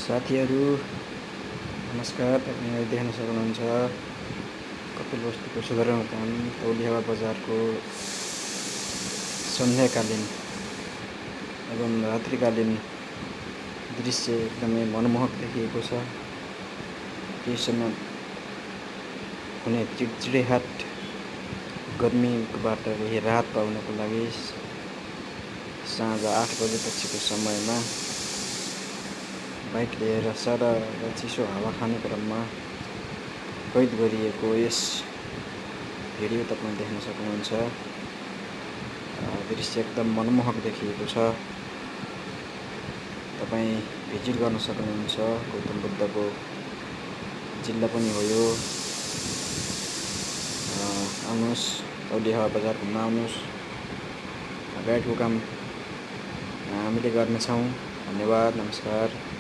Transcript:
साथीहरू नमस्कार। तपाईँ देख्न सक्नुहुन्छ कपिलवस्तुको सदरमुकाम तौलिया बजारको सन्ध्याकालीन एवं रात्रिकालीन दृश्य एकदमै मनमोहक देखिएको छ। केही समय हुने चिडचिडेहाट गर्मीबाट राहत पाउनको लागि साँझ 8 बजेपछिको समयमा बाइक लिएर सादा र चिसो हावा खाने क्रममा कैद गरिएको यस भिडियो तपाईँ देख्न सक्नुहुन्छ। दृश्य एकदम मनमोहक देखिएको छ। तपाईँ भिजिट गर्न सक्नुहुन्छ। गौतम बुद्धको जिल्ला पनि हो यो। आउनुहोस्, तौलिया बजार घुम्न आउनुहोस्। गाइडको काम हामीले गर्नेछौँ। धन्यवाद, नमस्कार।